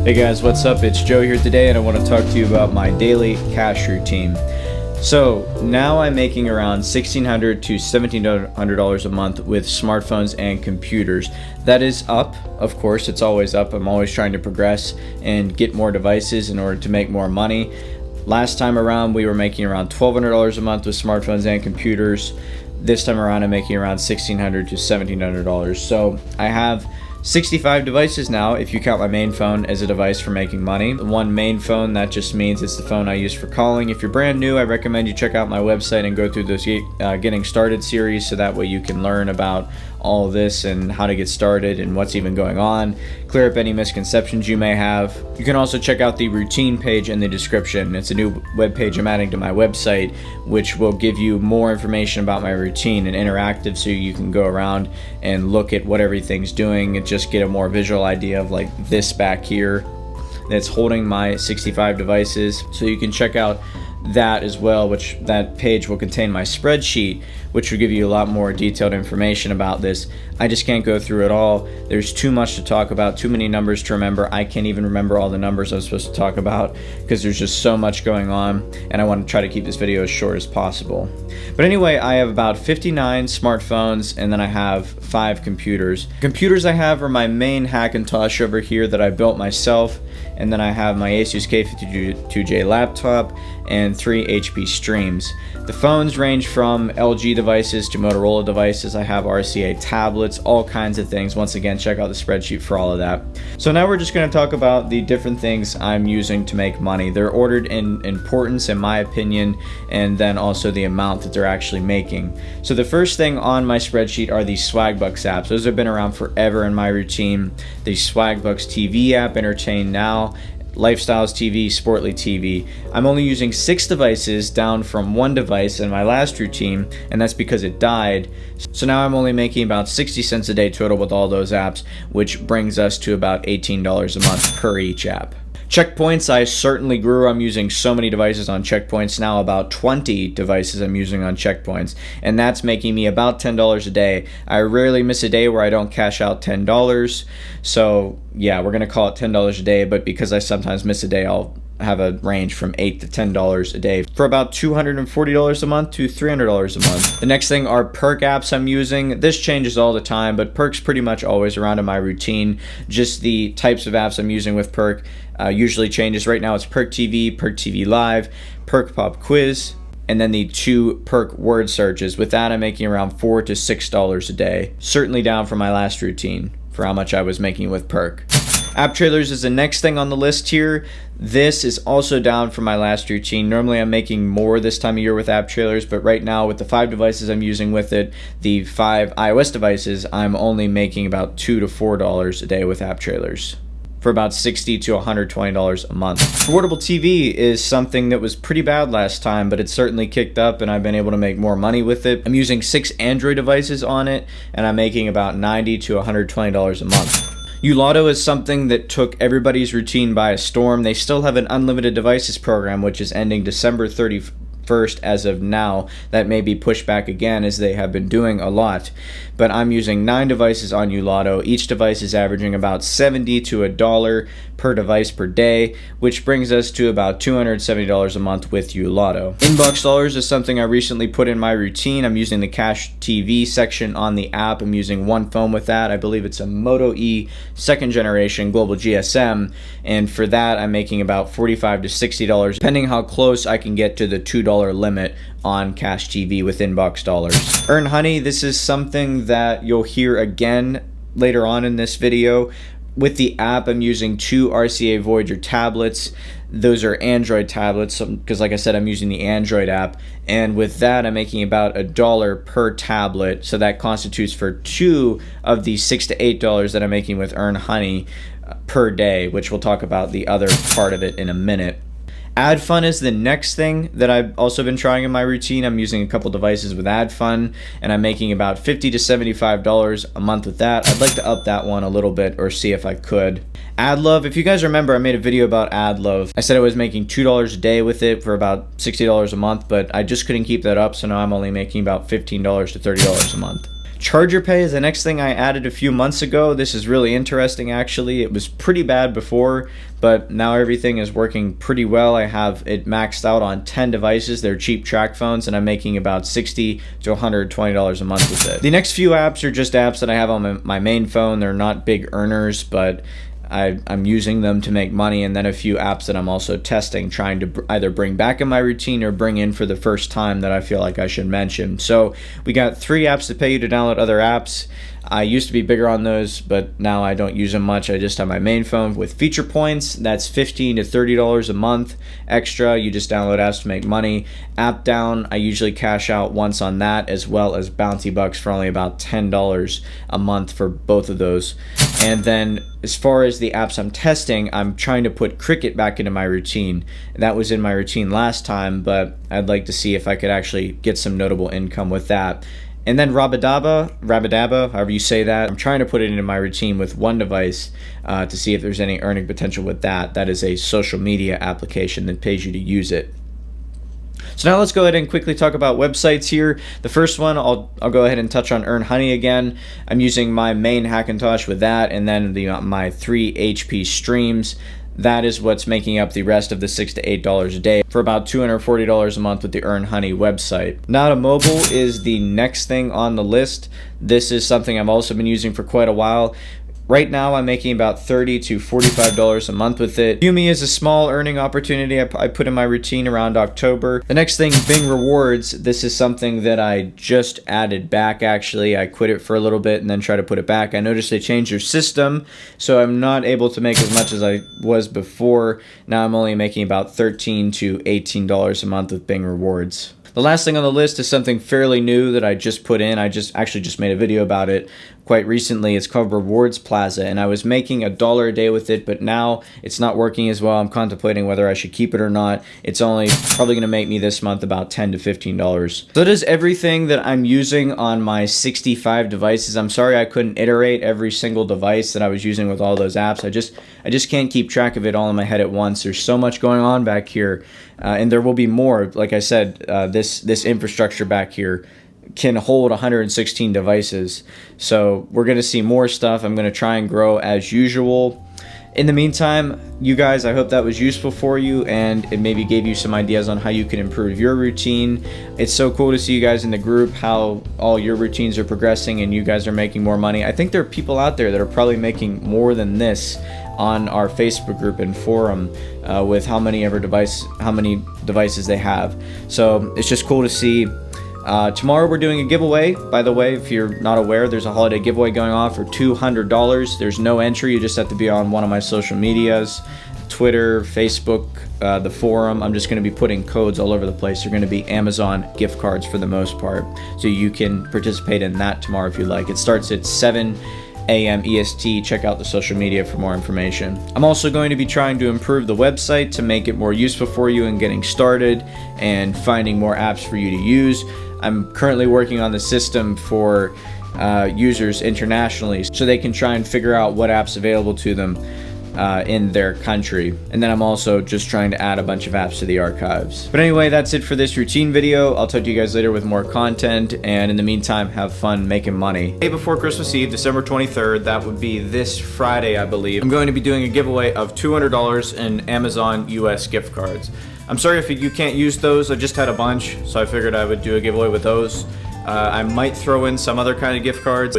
Hey guys, what's up? It's Joe here today, and I want to talk to you about my daily cash routine. So now I'm making around $1,600 to $1,700 a month with smartphones and computers. That is up, of course, it's always up. I'm always trying to progress and get more devices in order to make more money. Last time around we were making around $1,200 a month with smartphones and computers. This time around I'm making around $1,600 to $1,700. So I have 65 devices now, if you count my main phone as a device for making money. One main phone, that just means it's the phone I use for calling. If you're brand new, I recommend you check out my website and go through this Getting Started series, so that way you can learn about all this and how to get started and what's even going on, clear up any misconceptions you may have. You can also check out the routine page in the description. It's a new web page I'm adding to my website, which will give you more information about my routine and interactive, so you can go around and look at what everything's doing and just get a more visual idea of like this back here that's holding my 65 devices. So you can check out that as well, which that page will contain my spreadsheet, which will give you a lot more detailed information about this. I just can't go through it all. There's too much to talk about, too many numbers to remember. I can't even remember all the numbers I was supposed to talk about because there's just so much going on, and I want to try to keep this video as short as possible. But anyway, I have about 59 smartphones, and then I have 5 computers. Computers I have are my main Hackintosh over here that I built myself, and then I have my Asus K52J laptop and 3 HP Streams. The phones range from LG devices to Motorola devices. I have RCA tablets, all kinds of things. Once again, check out the spreadsheet for all of that. So now we're just going to talk about the different things I'm using to make money. They're ordered in importance, in my opinion, and then also the amount that they're actually making. So the first thing on my spreadsheet are the SwagBucks apps. Those have been around forever in my routine. The SwagBucks TV app, Entertain Now, Lifestyles TV, Sportly TV. I'm only using 6 devices, down from 1 device in my last routine, and that's because it died. So now I'm only making about 60 cents a day total with all those apps, which brings us to about $18 a month per each app. Checkpoints, I certainly grew. I'm using so many devices on checkpoints now, about 20 devices I'm using on checkpoints, and that's making me about $10 a day. I rarely miss a day where I don't cash out $10, so yeah, we're gonna call it $10 a day, but because I sometimes miss a day, I'll have a range from $8 to $10 a day for about $240 a month to $300 a month. The next thing are perk apps I'm using. This changes all the time, but perk's pretty much always around in my routine. Just the types of apps I'm using with perk usually changes. Right now it's Perk TV Live, Perk Pop Quiz, and then the 2 perk word searches. With that, I'm making around $4 to $6 a day. Certainly down from my last routine for how much I was making with perk. App trailers is the next thing on the list here. This is also down from my last routine. Normally I'm making more this time of year with app trailers, but right now with the 5 devices I'm using with it, the 5 iOS devices, I'm only making about $2 to $4 a day with app trailers, for about $60 to $120 a month. Portable TV is something that was pretty bad last time, but it's certainly kicked up and I've been able to make more money with it. I'm using 6 Android devices on it, and I'm making about $90 to $120 a month. Youll Auto is something that took everybody's routine by storm. They still have an unlimited devices program, which is ending December 31st as of now. That may be pushed back again, as they have been doing a lot. But I'm using 9 devices on Youll Auto. Each device is averaging about $70 to $1 per device per day, which brings us to about $270 a month with Youll Auto. Inbox dollars is something I recently put in my routine. I'm using the Cash TV section on the app. I'm using 1 phone with that. I believe it's a Moto E 2nd generation global GSM, and for that I'm making about $45 to $60, depending how close I can get to the $2 limit on Cash TV with inbox dollars. EarnHoney, this is something that you'll hear again later on in this video. With the app, I'm using 2 RCA Voyager tablets. Those are Android tablets, because like I said, I'm using the Android app, and with that I'm making about $1 per tablet, so that constitutes for 2 of the $6 to $8 that I'm making with EarnHoney per day, which we'll talk about the other part of it in a minute. AddFun is the next thing that I've also been trying in my routine. I'm using a couple devices with AddFun, and I'm making about $50 to $75 a month with that. I'd like to up that one a little bit, or see if I could. AddLove, if you guys remember, I made a video about AddLove. I said I was making $2 a day with it for about $60 a month, but I just couldn't keep that up, so now I'm only making about $15 to $30 a month. Charger Pay is the next thing I added a few months ago. This is really interesting actually. It was pretty bad before, but now everything is working pretty well. I have it maxed out on 10 devices. They're cheap track phones, and I'm making about $60 to $120 a month with it. The next few apps are just apps that I have on my main phone. They're not big earners, but I'm using them to make money, and then a few apps that I'm also testing, trying to either bring back in my routine or bring in for the first time that I feel like I should mention. So we got 3 apps to pay you to download other apps. I used to be bigger on those, but now I don't use them much. I just have my main phone with feature points. That's $15 to $30 a month extra. You just download apps to make money. App Down, I usually cash out once on that, as well as Bounty Bucks for only about $10 a month for both of those. And then as far as the apps I'm testing, I'm trying to put Cricket back into my routine. That was in my routine last time, but I'd like to see if I could actually get some notable income with that. And then Rabadaba, however you say that, I'm trying to put it into my routine with one device to see if there's any earning potential with that. That is a social media application that pays you to use it. So now let's go ahead and quickly talk about websites here. The first one, I'll go ahead and touch on EarnHoney again. I'm using my main Hackintosh with that, and then my 3 HP streams. That is what's making up the rest of the $6 to $8 a day for about $240 a month with the EarnHoney website. Now to mobile is the next thing on the list. This is something I've also been using for quite a while. Right now I'm making about $30 to $45 a month with it. Yumi is a small earning opportunity I put in my routine around October. The next thing, Bing Rewards. This is something that I just added back actually. I quit it for a little bit and then tried to put it back. I noticed they changed their system, so I'm not able to make as much as I was before. Now I'm only making about $13 to $18 a month with Bing Rewards. The last thing on the list is something fairly new that I just put in. I actually just made a video about it quite recently. It's called Rewards Plaza, and I was making $1 a day with it, but now it's not working as well. I'm contemplating whether I should keep it or not. It's only probably going to make me this month about $10 to $15. So that is everything that I'm using on my 65 devices. I'm sorry I couldn't iterate every single device that I was using with all those apps. I just can't keep track of it all in my head at once. There's so much going on back here, and there will be more. Like I said, this infrastructure back here can hold 116 devices, so we're going to see more stuff. I'm going to try and grow as usual. In the meantime, you guys, I hope that was useful for you, and it maybe gave you some ideas on how you can improve your routine. It's so cool to see you guys in the group, how all your routines are progressing and you guys are making more money. I think there are people out there that are probably making more than this on our Facebook group and forum with how many devices they have. So it's just cool to see. Tomorrow we're doing a giveaway. By the way, if you're not aware, there's a holiday giveaway going on for $200. There's no entry. You just have to be on one of my social medias, Twitter, Facebook, the forum. I'm just going to be putting codes all over the place. They're going to be Amazon gift cards for the most part, so you can participate in that tomorrow if you like. It starts at 7 a.m. EST. Check out the social media for more information. I'm also going to be trying to improve the website to make it more useful for you in getting started and finding more apps for you to use. I'm currently working on the system for users internationally so they can try and figure out what apps available to them in their country. And then I'm also just trying to add a bunch of apps to the archives. But anyway, that's it for this routine video. I'll talk to you guys later with more content, and in the meantime, have fun making money. Day before Christmas Eve, December 23rd, that would be this Friday, I believe, I'm going to be doing a giveaway of $200 in Amazon US gift cards. I'm sorry if you can't use those. I just had a bunch, so I figured I would do a giveaway with those. I might throw in some other kind of gift cards.